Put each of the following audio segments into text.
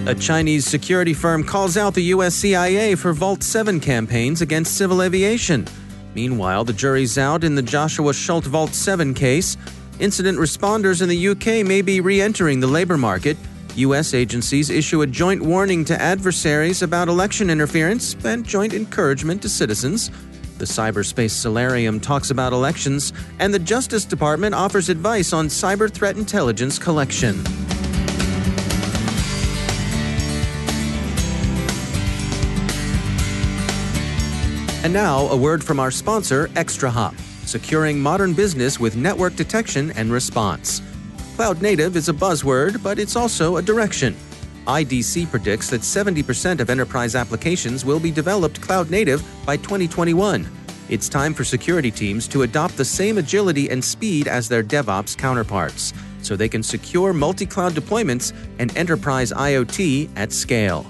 A Chinese security firm calls out the U.S. CIA for Vault 7 campaigns against civil aviation. Meanwhile, the jury's out in the Joshua Shulte Vault 7 case. Incident responders in the UK may be re-entering the labor market. U.S. agencies issue a joint warning to adversaries about election interference and joint encouragement to citizens. The Cyberspace Solarium talks about elections, and the Justice Department offers advice on cyber threat intelligence collection. And now, a word from our sponsor, ExtraHop, securing modern business with network detection and response. Cloud native is a buzzword, but it's also a direction. IDC predicts that 70% of enterprise applications will be developed cloud native by 2021. It's time for security teams to adopt the same agility and speed as their DevOps counterparts, so they can secure multi-cloud deployments and enterprise IoT at scale.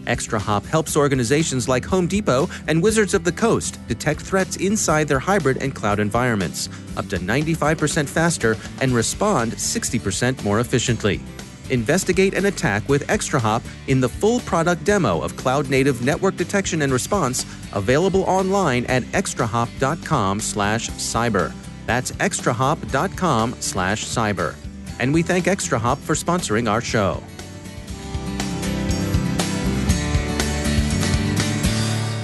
ExtraHop helps organizations like Home Depot and Wizards of the Coast detect threats inside their hybrid and cloud environments, up to 95% faster and respond 60% more efficiently. Investigate an attack with ExtraHop in the full product demo of cloud-native network detection and response, available online at extrahop.com/cyber. That's extrahop.com/cyber. And we thank ExtraHop for sponsoring our show.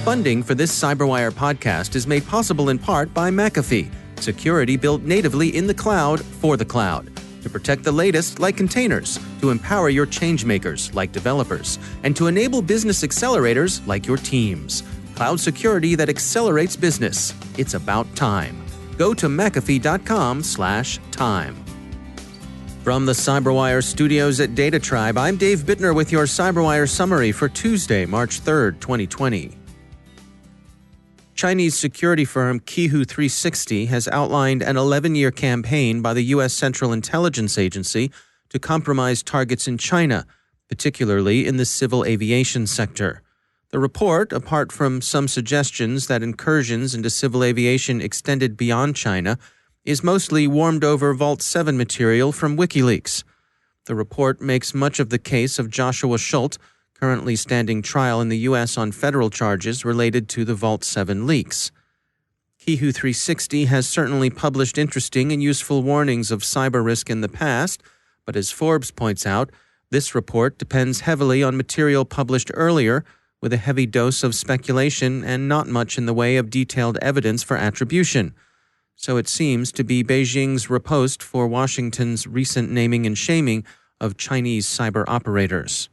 Funding for this CyberWire podcast is made possible in part by McAfee, security built natively in the cloud for the cloud, to protect the latest like containers, to empower your changemakers like developers, and to enable business accelerators like your teams. Cloud security that accelerates business. It's about time. Go to McAfee.com/time. From the CyberWire studios at Data Tribe, I'm Dave Bittner with your CyberWire summary for Tuesday, March 3rd, 2020. Chinese security firm Qihu 360 has outlined an 11-year campaign by the U.S. Central Intelligence Agency to compromise targets in China, particularly in the civil aviation sector. The report, apart from some suggestions that incursions into civil aviation extended beyond China, is mostly warmed-over Vault 7 material from WikiLeaks. The report makes much of the case of Joshua Shulte, currently standing trial in the U.S. on federal charges related to the Vault 7 leaks. Qihu 360 has certainly published interesting and useful warnings of cyber risk in the past, but as Forbes points out, this report depends heavily on material published earlier, with a heavy dose of speculation and not much in the way of detailed evidence for attribution. So it seems to be Beijing's riposte for Washington's recent naming and shaming of Chinese cyber operators.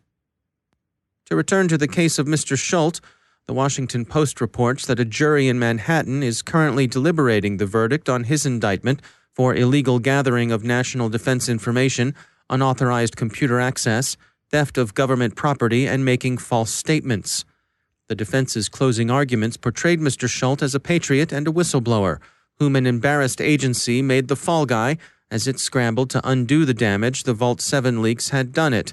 To return to the case of Mr. Schulte, the Washington Post reports that a jury in Manhattan is currently deliberating the verdict on his indictment for illegal gathering of national defense information, unauthorized computer access, theft of government property, and making false statements. The defense's closing arguments portrayed Mr. Schulte as a patriot and a whistleblower, whom an embarrassed agency made the fall guy as it scrambled to undo the damage the Vault 7 leaks had done it.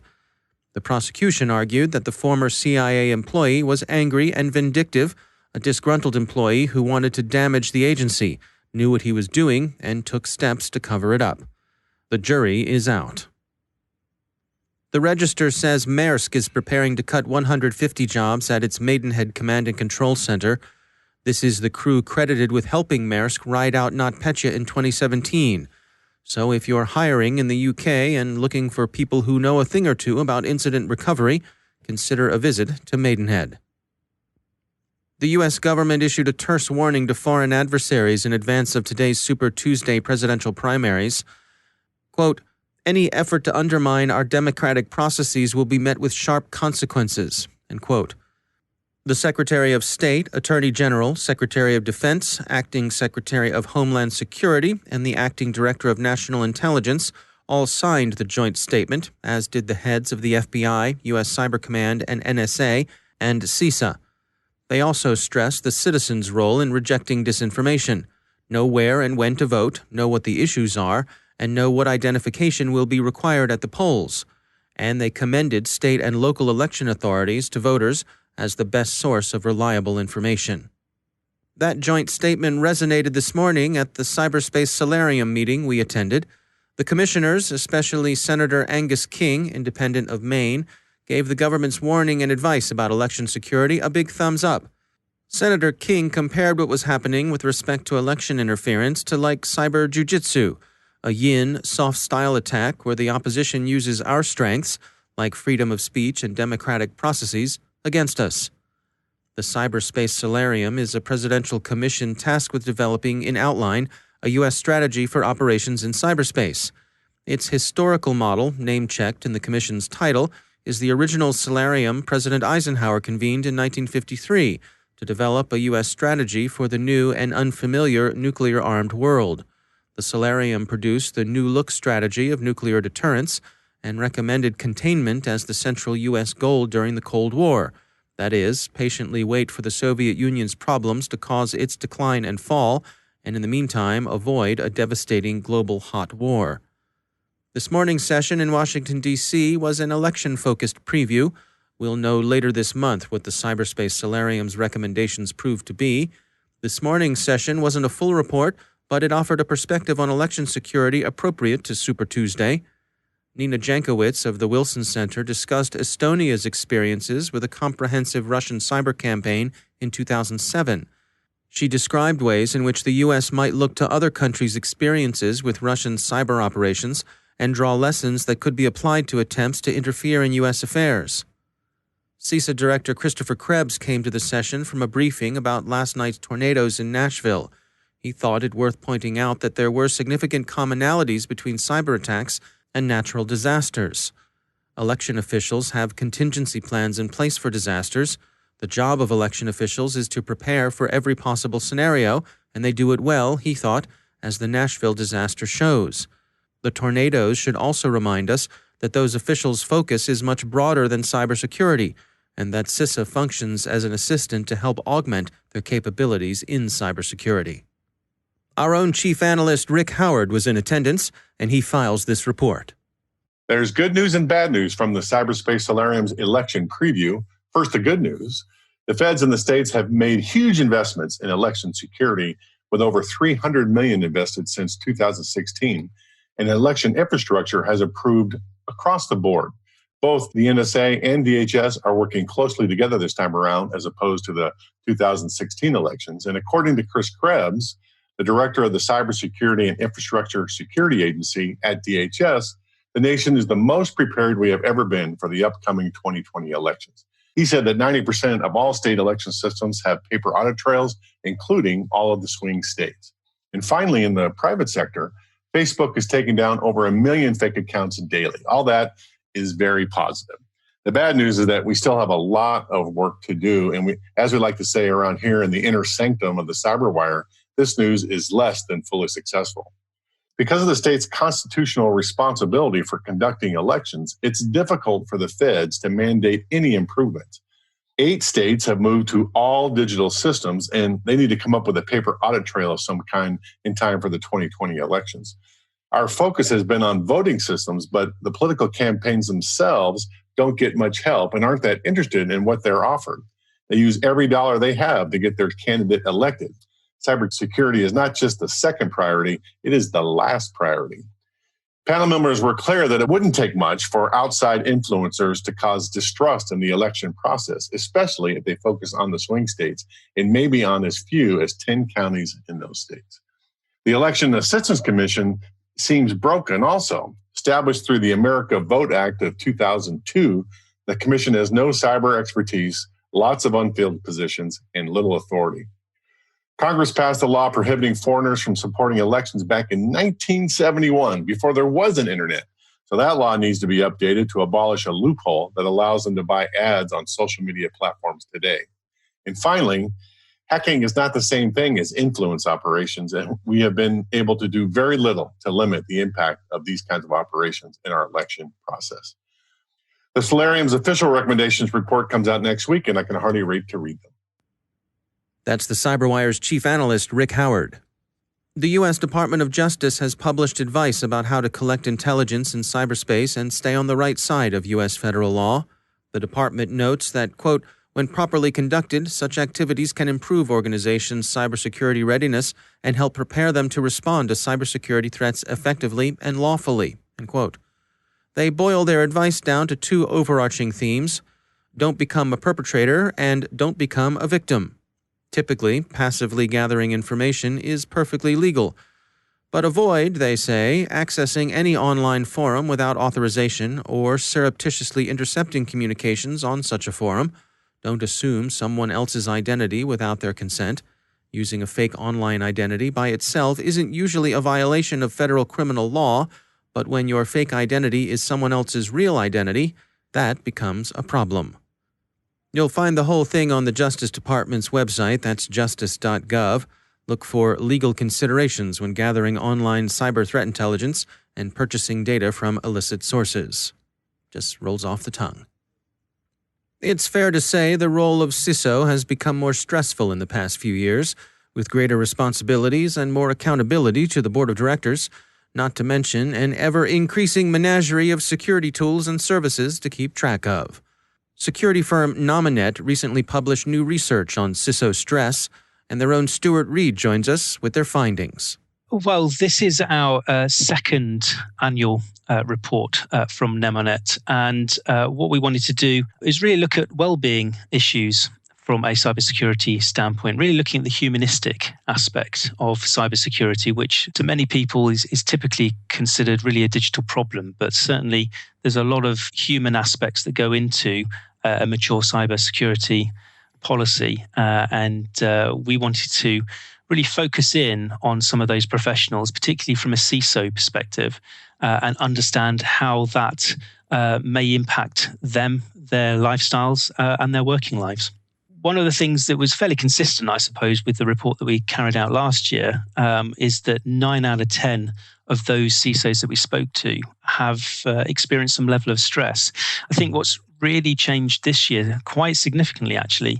The prosecution argued that the former CIA employee was angry and vindictive, a disgruntled employee who wanted to damage the agency, knew what he was doing, and took steps to cover it up. The jury is out. The Register says Maersk is preparing to cut 150 jobs at its Maidenhead Command and Control Center. This is the crew credited with helping Maersk ride out NotPetya in 2017. So if you're hiring in the UK and looking for people who know a thing or two about incident recovery, consider a visit to Maidenhead. The U.S. government issued a terse warning to foreign adversaries in advance of today's Super Tuesday presidential primaries. Quote, "Any effort to undermine our democratic processes will be met with sharp consequences," end quote. The Secretary of State, Attorney General, Secretary of Defense, Acting Secretary of Homeland Security, and the Acting Director of National Intelligence all signed the joint statement, as did the heads of the FBI, U.S. Cyber Command, and NSA, and CISA. They also stressed the citizens' role in rejecting disinformation. Know where and when to vote, know what the issues are, and know what identification will be required at the polls. And they commended state and local election authorities to voters as the best source of reliable information. That joint statement resonated this morning at the Cyberspace Solarium meeting we attended. The commissioners, especially Senator Angus King, independent of Maine, gave the government's warning and advice about election security a big thumbs up. Senator King compared what was happening with respect to election interference to like cyber jujitsu, a yin, soft-style attack where the opposition uses our strengths, like freedom of speech and democratic processes, against us. The Cyberspace Solarium is a presidential commission tasked with developing, in outline, a U.S. strategy for operations in cyberspace. Its historical model, name-checked in the commission's title, is the original Solarium President Eisenhower convened in 1953 to develop a U.S. strategy for the new and unfamiliar nuclear-armed world. The Solarium produced the New Look strategy of nuclear deterrence and recommended containment as the central U.S. goal during the Cold War. That is, patiently wait for the Soviet Union's problems to cause its decline and fall, and in the meantime avoid a devastating global hot war. This morning's session in Washington, D.C. was an election-focused preview. We'll know later this month what the Cyberspace Solarium's recommendations proved to be. This morning's session wasn't a full report, but it offered a perspective on election security appropriate to Super Tuesday. Nina Jankowicz of the Wilson Center discussed Estonia's experiences with a comprehensive Russian cyber campaign in 2007. She described ways in which the U.S. might look to other countries' experiences with Russian cyber operations and draw lessons that could be applied to attempts to interfere in U.S. affairs. CISO Director Christopher Krebs came to the session from a briefing about last night's tornadoes in Nashville. He thought it worth pointing out that there were significant commonalities between cyber attacks and natural disasters. Election officials have contingency plans in place for disasters. The job of election officials is to prepare for every possible scenario, and they do it well, he thought, as the Nashville disaster shows. The tornadoes should also remind us that those officials' focus is much broader than cybersecurity, and that CISO functions as an assistant to help augment their capabilities in cybersecurity. Our own chief analyst Rick Howard was in attendance, and he files this report. There's good news and bad news from the Cyberspace Solarium's election preview. First, the good news. The feds in the states have made huge investments in election security, with over $300 million invested since 2016, and election infrastructure has improved across the board. Both the NSA and DHS are working closely together this time around, as opposed to the 2016 elections. And according to Chris Krebs, the director of the Cybersecurity and Infrastructure Security Agency at DHS, the nation is the most prepared we have ever been for the upcoming 2020 elections. He said that 90% of all state election systems have paper audit trails, including all of the swing states. And finally, in the private sector, Facebook is taking down over 1 million fake accounts daily. All that is very positive. The bad news is that we still have a lot of work to do. And as we like to say around here in the inner sanctum of the CyberWire, this news is less than fully successful. Because of the state's constitutional responsibility for conducting elections, it's difficult for the feds to mandate any improvements. 8 states have moved to all digital systems, and they need to come up with a paper audit trail of some kind in time for the 2020 elections. Our focus has been on voting systems, but the political campaigns themselves don't get much help and aren't that interested in what they're offered. They use every dollar they have to get their candidate elected. Cybersecurity is not just the second priority, it is the last priority. Panel members were clear that it wouldn't take much for outside influencers to cause distrust in the election process, especially if they focus on the swing states and maybe on as few as 10 counties in those states. The Election Assistance Commission seems broken also. Established through the America Vote Act of 2002, the commission has no cyber expertise, lots of unfilled positions, and little authority. Congress passed a law prohibiting foreigners from supporting elections back in 1971, before there was an internet. So that law needs to be updated to abolish a loophole that allows them to buy ads on social media platforms today. And finally, hacking is not the same thing as influence operations, and we have been able to do very little to limit the impact of these kinds of operations in our election process. The Solarium's official recommendations report comes out next week, and I can hardly wait to read them. That's the CyberWire's chief analyst, Rick Howard. The U.S. Department of Justice has published advice about how to collect intelligence in cyberspace and stay on the right side of U.S. federal law. The department notes that, quote, when properly conducted, such activities can improve organizations' cybersecurity readiness and help prepare them to respond to cybersecurity threats effectively and lawfully, end quote. They boil their advice down to two overarching themes: don't become a perpetrator and don't become a victim. Typically, passively gathering information is perfectly legal. But avoid, they say, accessing any online forum without authorization or surreptitiously intercepting communications on such a forum. Don't assume someone else's identity without their consent. Using a fake online identity by itself isn't usually a violation of federal criminal law, but when your fake identity is someone else's real identity, that becomes a problem. You'll find the whole thing on the Justice Department's website, that's justice.gov. Look for legal considerations when gathering online cyber threat intelligence and purchasing data from illicit sources. Just rolls off the tongue. It's fair to say the role of CISO has become more stressful in the past few years, with greater responsibilities and more accountability to the board of directors, not to mention an ever-increasing menagerie of security tools and services to keep track of. Security firm Nominet recently published new research on CISO stress, and their own Stuart Reed joins us with their findings. Well, this is our second annual report from Nominet, and what we wanted to do is really look at well-being issues from a cybersecurity standpoint, really looking at the humanistic aspect of cybersecurity, which to many people is typically considered really a digital problem, but certainly there's a lot of human aspects that go into a mature cybersecurity policy, and we wanted to really focus in on some of those professionals, particularly from a CISO perspective, and understand how that may impact them, their lifestyles, and their working lives. One of the things that was fairly consistent, I suppose, with the report that we carried out last year is that 9 out of 10 of those CISOs that we spoke to have experienced some level of stress. I think what's really changed this year, quite significantly actually,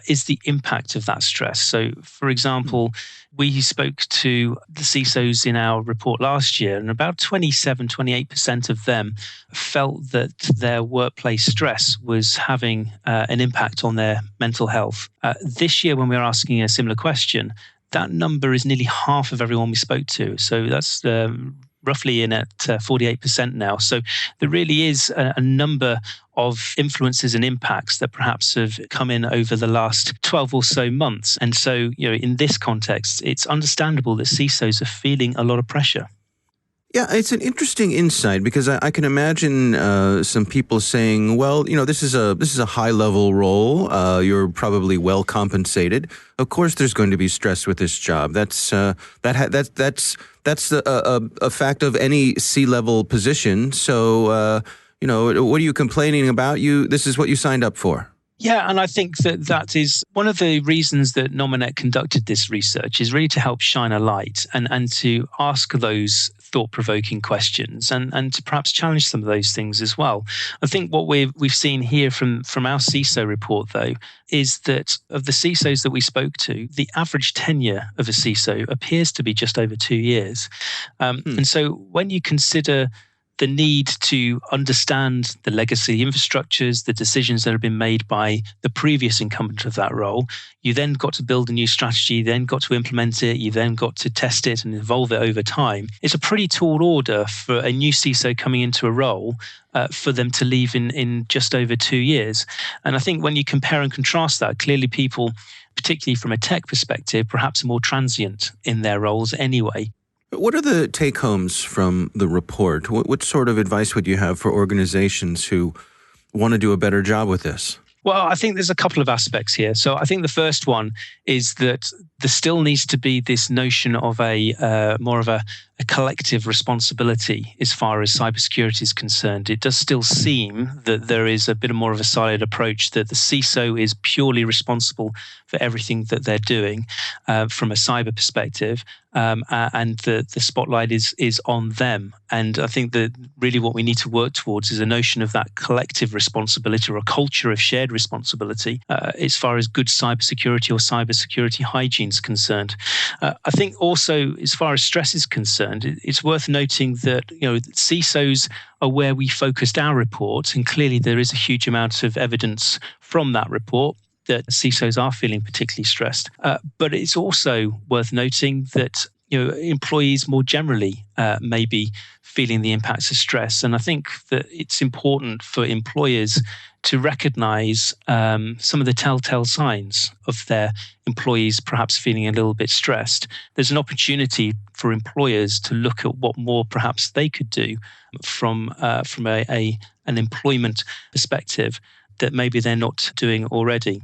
is the impact of that stress. So, for example, we spoke to the CISOs in our report last year, and about 28% of them felt that their workplace stress was having an impact on their mental health. This year, when we were asking a similar question, that number is nearly half of everyone we spoke to. So that's roughly in at 48% now. So there really is a number of influences and impacts that perhaps have come in over the last 12 or so months. And so, in this context, it's understandable that CISOs are feeling a lot of pressure. Yeah, it's an interesting insight because I can imagine some people saying, "Well, this is a high-level role. You're probably well compensated. Of course, there's going to be stress with this job. That's a fact of any C-level position. So, what are you complaining about? This is what you signed up for." Yeah, and I think that is one of the reasons that Nominet conducted this research, is really to help shine a light and to ask those thought-provoking questions and to perhaps challenge some of those things as well. I think what we've seen here from our CISO report, though, is that of the CISOs that we spoke to, the average tenure of a CISO appears to be just over 2 years. And so when you consider the need to understand the legacy infrastructures, the decisions that have been made by the previous incumbent of that role, you then got to build a new strategy, you then got to implement it, you then got to test it and evolve it over time. It's a pretty tall order for a new CISO coming into a role for them to leave in just over 2 years. And I think when you compare and contrast that, clearly people, particularly from a tech perspective, perhaps are more transient in their roles anyway. What are the take-homes from the report? What sort of advice would you have for organizations who want to do a better job with this? Well, I think there's a couple of aspects here. So I think the first one is that there still needs to be this notion of more of a collective responsibility as far as cybersecurity is concerned. It does still seem that there is a bit more of a siloed approach, that the CISO is purely responsible for everything that they're doing from a cyber perspective, and the spotlight is on them. And I think that really what we need to work towards is a notion of that collective responsibility, or a culture of shared responsibility as far as good cybersecurity or cybersecurity hygiene is concerned. I think also, as far as stress is concerned, it's worth noting that CISOs are where we focused our report, and clearly there is a huge amount of evidence from that report that CISOs are feeling particularly stressed. But it's also worth noting that employees more generally may be feeling the impacts of stress. And I think that it's important for employers to recognize some of the telltale signs of their employees perhaps feeling a little bit stressed. There's an opportunity for employers to look at what more perhaps they could do from an employment perspective that maybe they're not doing already.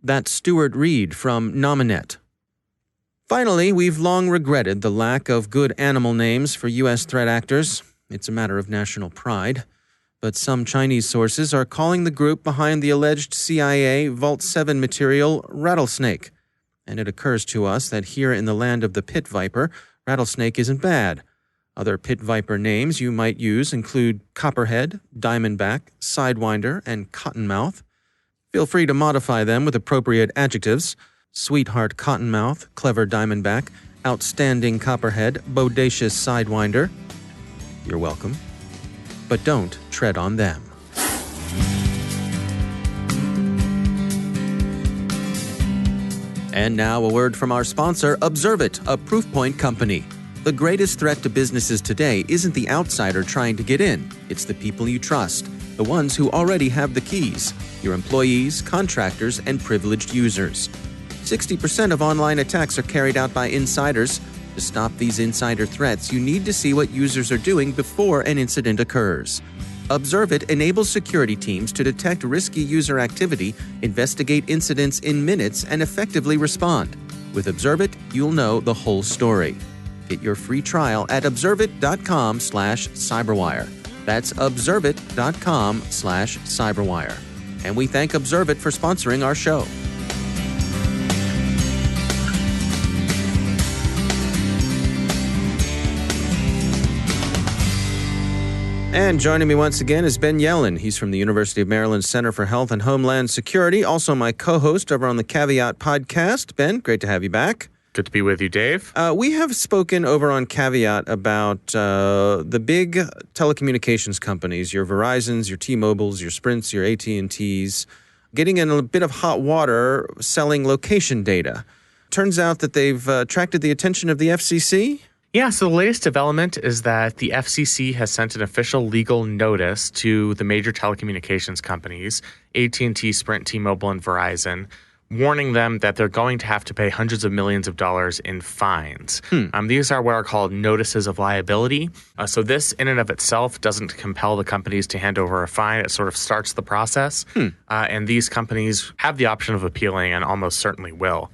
That's Stuart Reed from Nominet. Finally, we've long regretted the lack of good animal names for U.S. threat actors. It's a matter of national pride. But some Chinese sources are calling the group behind the alleged CIA Vault 7 material Rattlesnake. And it occurs to us that here in the land of the pit viper, rattlesnake isn't bad. Other pit viper names you might use include copperhead, diamondback, sidewinder, and cottonmouth. Feel free to modify them with appropriate adjectives: sweetheart cottonmouth, clever diamondback, outstanding copperhead, bodacious sidewinder. You're welcome. But don't tread on them. And now a word from our sponsor, Observit, a Proofpoint company. The greatest threat to businesses today isn't the outsider trying to get in. It's the people you trust, the ones who already have the keys, your employees, contractors, and privileged users. 60% of online attacks are carried out by insiders. To stop these insider threats, you need to see what users are doing before an incident occurs. Observit enables security teams to detect risky user activity, investigate incidents in minutes, and effectively respond. With Observit, you'll know the whole story. Get your free trial at observit.com/cyberwire. That's observit.com/cyberwire. And we thank Observit for sponsoring our show. And joining me once again is Ben Yelin. He's from the University of Maryland Center for Health and Homeland Security, also my co-host over on the Caveat podcast. Ben, great to have you back. Good to be with you, Dave. We have spoken over on Caveat about the big telecommunications companies, your Verizons, your T-Mobiles, your Sprints, your AT&Ts, getting in a bit of hot water selling location data. Turns out that they've attracted the attention of the FCC. Yeah, so the latest development is that the FCC has sent an official legal notice to the major telecommunications companies, AT&T, Sprint, T-Mobile, and Verizon, warning them that they're going to have to pay hundreds of millions of dollars in fines. These are what are called notices of liability. So this in and of itself doesn't compel the companies to hand over a fine. It sort of starts the process. And these companies have the option of appealing and almost certainly will.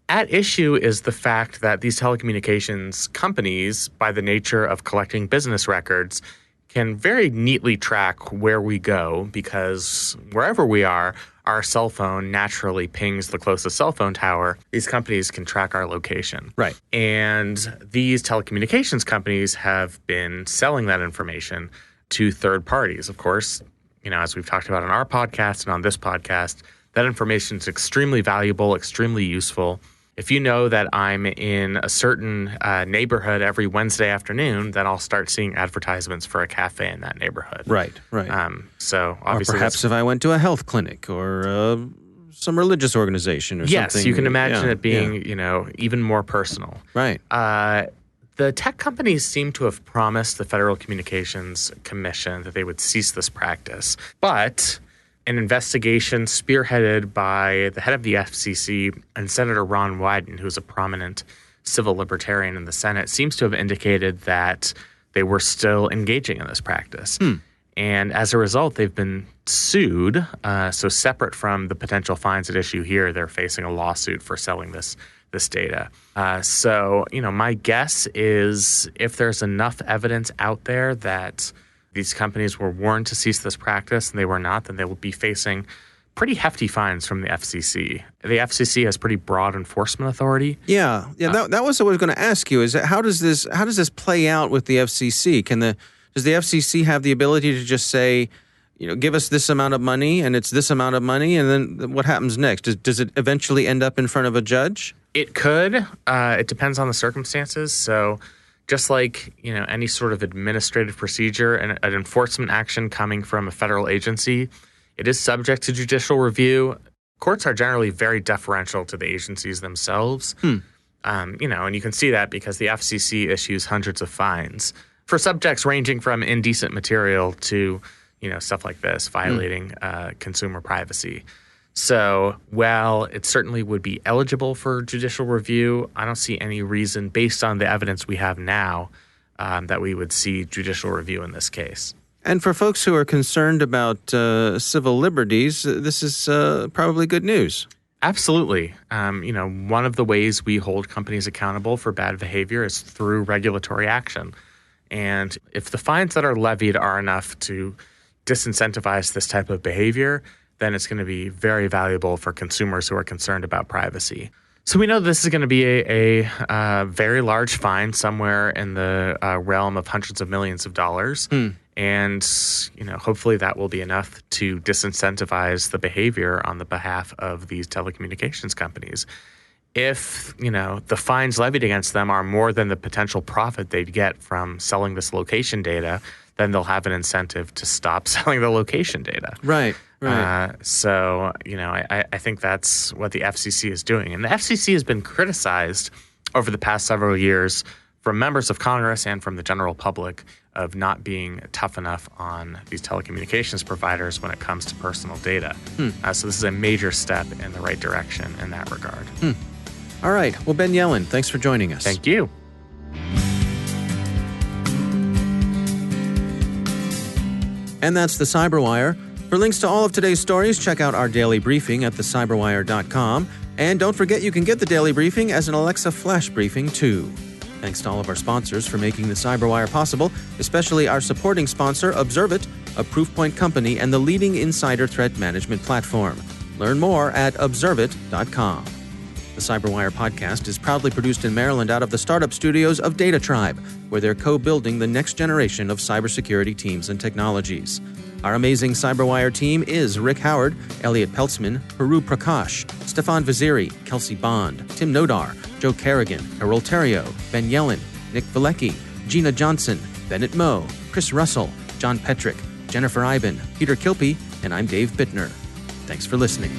At issue is the fact that these telecommunications companies, by the nature of collecting business records, can very neatly track where we go because wherever we are, our cell phone naturally pings the closest cell phone tower. These companies can track our location. Right. And these telecommunications companies have been selling that information to third parties. Of course, as we've talked about on our podcast and on this podcast, that information is extremely valuable, extremely useful. If you know that I'm in a certain neighborhood every Wednesday afternoon, then I'll start seeing advertisements for a cafe in that neighborhood. Right. So obviously, or perhaps if I went to a health clinic or some religious organization or something. Yes, you can imagine it being, even more personal. Right. The tech companies seem to have promised the Federal Communications Commission that they would cease this practice, but an investigation spearheaded by the head of the FCC and Senator Ron Wyden, who's a prominent civil libertarian in the Senate, seems to have indicated that they were still engaging in this practice. And as a result, they've been sued. So separate from the potential fines at issue here, they're facing a lawsuit for selling this data. So my guess is if there's enough evidence out there that these companies were warned to cease this practice and they were not, then they will be facing pretty hefty fines from the FCC. The FCC has pretty broad enforcement authority. Yeah. That was what I was going to ask you. Is that how does this play out with the FCC? Does the FCC have the ability to just say, give us this amount of money and it's this amount of money, and then what happens next? Does it eventually end up in front of a judge? It could. It depends on the circumstances. So just like, any sort of administrative procedure and an enforcement action coming from a federal agency, it is subject to judicial review. Courts are generally very deferential to the agencies themselves. And you can see that because the FCC issues hundreds of fines for subjects ranging from indecent material to, stuff like this, violating consumer privacy. So while it certainly would be eligible for judicial review, I don't see any reason, based on the evidence we have now, that we would see judicial review in this case. And for folks who are concerned about civil liberties, this is probably good news. Absolutely. One of the ways we hold companies accountable for bad behavior is through regulatory action. And if the fines that are levied are enough to disincentivize this type of behavior, then it's going to be very valuable for consumers who are concerned about privacy. So we know this is going to be a very large fine, somewhere in the realm of hundreds of millions of dollars. And, hopefully that will be enough to disincentivize the behavior on the behalf of these telecommunications companies. If, the fines levied against them are more than the potential profit they'd get from selling this location data, then they'll have an incentive to stop selling the location data. Right. So, I think that's what the FCC is doing. And the FCC has been criticized over the past several years from members of Congress and from the general public of not being tough enough on these telecommunications providers when it comes to personal data. So this is a major step in the right direction in that regard. All right. Well, Ben Yelin, thanks for joining us. Thank you. And that's the CyberWire. For links to all of today's stories, check out our daily briefing at thecyberwire.com. And don't forget you can get the daily briefing as an Alexa flash briefing, too. Thanks to all of our sponsors for making the CyberWire possible, especially our supporting sponsor, Observit, a Proofpoint company and the leading insider threat management platform. Learn more at observit.com. The CyberWire podcast is proudly produced in Maryland out of the startup studios of Data Tribe, where they're co-building the next generation of cybersecurity teams and technologies. Our amazing CyberWire team is Rick Howard, Elliot Peltzman, Haru Prakash, Stefan Vaziri, Kelsey Bond, Tim Nodar, Joe Kerrigan, Carol Terrio, Ben Yelin, Nick Valecki, Gina Johnson, Bennett Moe, Chris Russell, John Petrick, Jennifer Iben, Peter Kilpie, and I'm Dave Bittner. Thanks for listening.